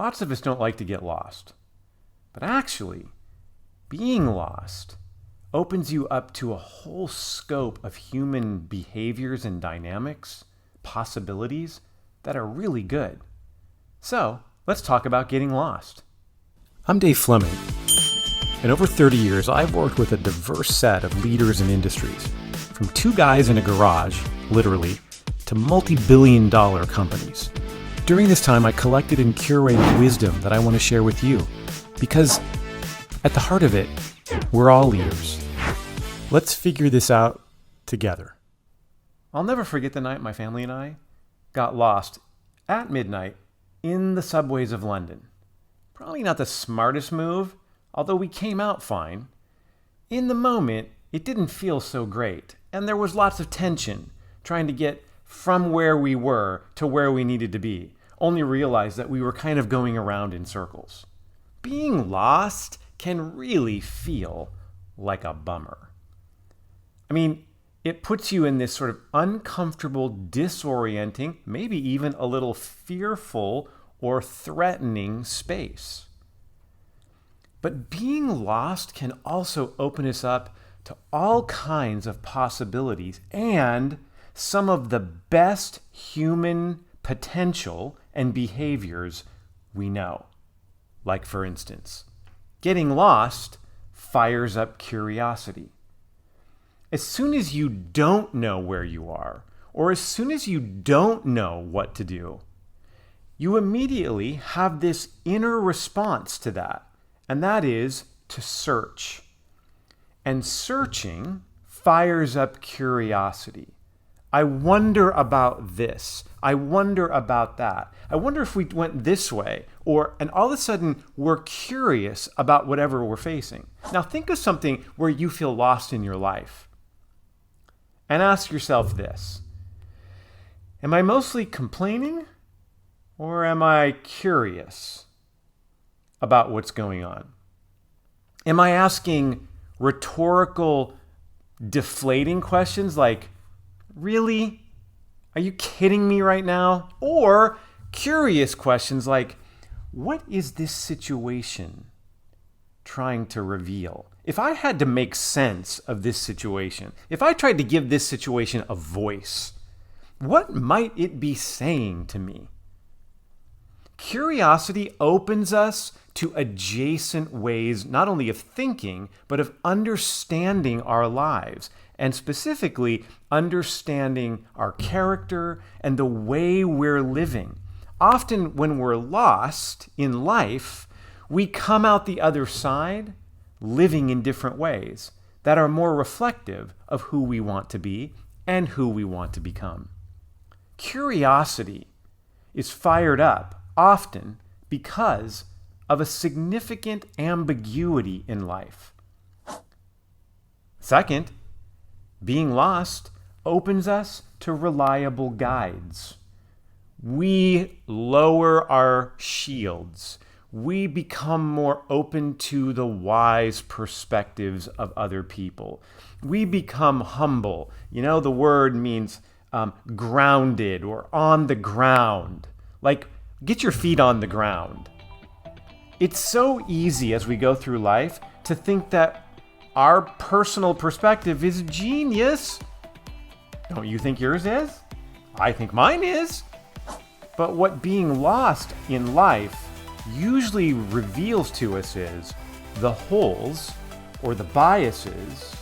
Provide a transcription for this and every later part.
Lots of us don't like to get lost. But actually, being lost opens you up to a whole scope of human behaviors and dynamics, possibilities that are really good. So, let's talk about getting lost. I'm Dave Fleming. In over 30 years, I've worked with a diverse set of leaders and industries, from two guys in a garage, literally, to multi-billion-dollar companies. During this time, I collected and curated wisdom that I want to share with you, because at the heart of it, we're all leaders. Let's figure this out together. I'll never forget the night my family and I got lost at midnight in the subways of London. Probably not the smartest move, although we came out fine. In the moment, it didn't feel so great, and there was lots of tension trying to get from where we were to where we needed to be, only realized that we were kind of going around in circles. Being lost can really feel like a bummer. I mean, it puts you in this sort of uncomfortable, disorienting, maybe even a little fearful or threatening space. But being lost can also open us up to all kinds of possibilities and some of the best human potential and behaviors we know. Like, for instance, getting lost fires up curiosity. As soon as you don't know where you are, or as soon as you don't know what to do, you immediately have this inner response to that, and that is to search. And searching fires up curiosity. I wonder about this. I wonder about that. I wonder if we went this way, and all of a sudden we're curious about whatever we're facing. Now think of something where you feel lost in your life. And ask yourself this: am I mostly complaining, or am I curious about what's going on? Am I asking rhetorical, deflating questions like, really? Are you kidding me right now? Or curious questions like, what is this situation trying to reveal? If I had to make sense of this situation, if I tried to give this situation a voice, what might it be saying to me? Curiosity opens us to adjacent ways, not only of thinking, but of understanding our lives, and specifically understanding our character and the way we're living. Often when we're lost in life, we come out the other side living in different ways that are more reflective of who we want to be and who we want to become. Curiosity is fired up often because of a significant ambiguity in life. Second, being lost opens us to reliable guides. We lower our shields. We become more open to the wise perspectives of other people. We become humble. You know, the word means grounded or on the ground. Like, get your feet on the ground. It's so easy as we go through life to think that our personal perspective is genius. Don't you think yours is? I think mine is. But what being lost in life usually reveals to us is the holes or the biases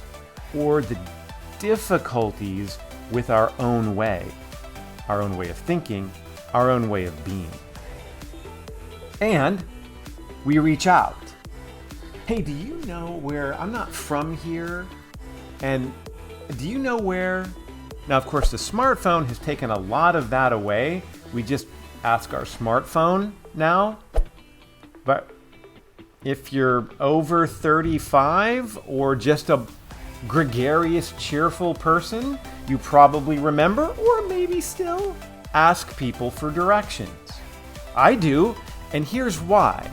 or the difficulties with our own way of thinking, our own way of being. And we reach out. Hey, do you know where? I'm not from here. And do you know where? Now, of course, the smartphone has taken a lot of that away. We just ask our smartphone now. But if you're over 35 or just a gregarious, cheerful person, you probably remember, or maybe still, ask people for directions. I do, and here's why.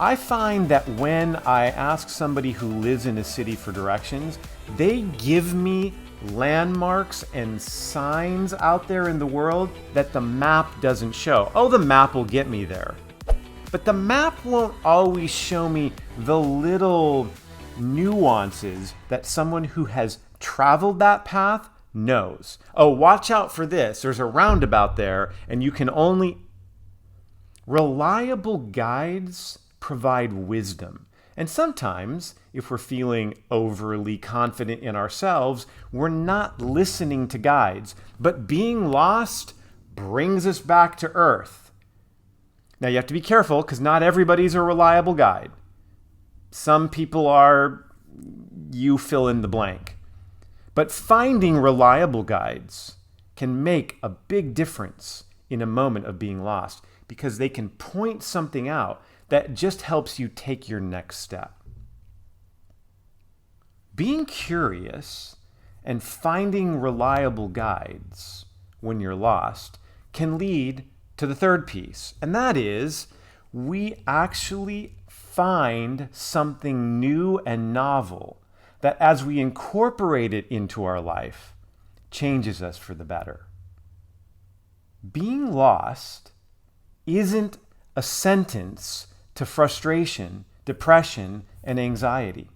I find that when I ask somebody who lives in a city for directions, they give me landmarks and signs out there in the world that the map doesn't show. Oh, the map will get me there. But the map won't always show me the little nuances that someone who has traveled that path knows. Oh, watch out for this. There's a roundabout there, and you can only... Reliable guides provide wisdom. And sometimes, if we're feeling overly confident in ourselves, we're not listening to guides. But being lost brings us back to earth. Now, you have to be careful because not everybody's a reliable guide. Some people are, you fill in the blank. But finding reliable guides can make a big difference in a moment of being lost because they can point something out that just helps you take your next step. Being curious and finding reliable guides when you're lost can lead to the third piece, and that is we actually find something new and novel that as we incorporate it into our life, changes us for the better. Being lost isn't a sentence to frustration, depression, and anxiety.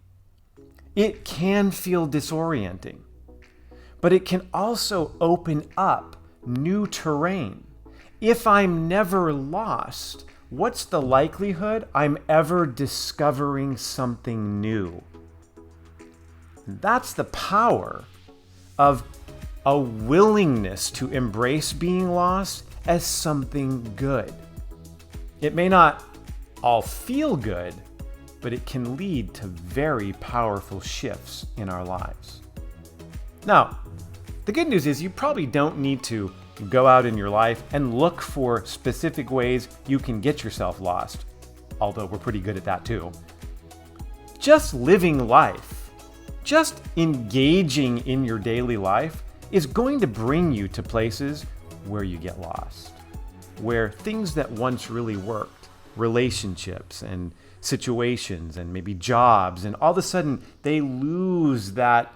It can feel disorienting, but it can also open up new terrain. If I'm never lost, what's the likelihood I'm ever discovering something new? That's the power of a willingness to embrace being lost as something good. It may not all feel good, but it can lead to very powerful shifts in our lives. Now, the good news is you probably don't need to go out in your life and look for specific ways you can get yourself lost, although we're pretty good at that too. Just living life, just engaging in your daily life is going to bring you to places where you get lost, where things that once really worked, relationships and situations and maybe jobs, and all of a sudden they lose that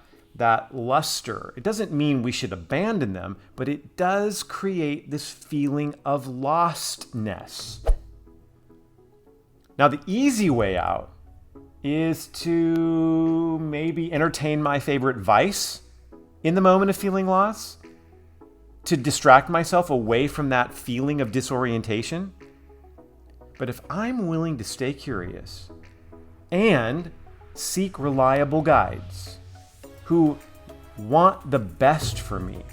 luster. It doesn't mean we should abandon them, but it does create this feeling of lostness. Now, the easy way out is to maybe entertain my favorite vice in the moment of feeling lost, to distract myself away from that feeling of disorientation. But if I'm willing to stay curious and seek reliable guides who want the best for me,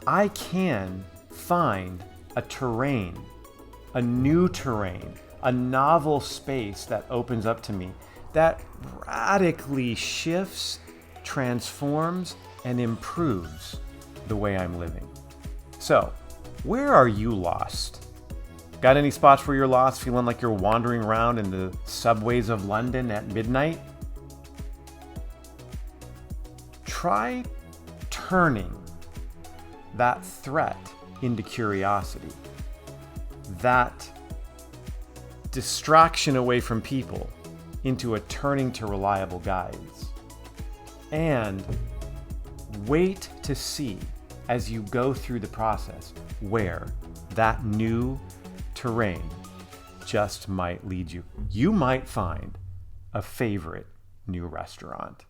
I can find a terrain, a new terrain, a novel space that opens up to me that radically shifts, transforms, and improves the way I'm living. So, where are you lost? Got any spots where you're lost, feeling like you're wandering around in the subways of London at midnight? Try turning that threat into curiosity, that distraction away from people into a turning to reliable guides. And wait to see, as you go through the process, where that new terrain just might lead you. You might find a favorite new restaurant.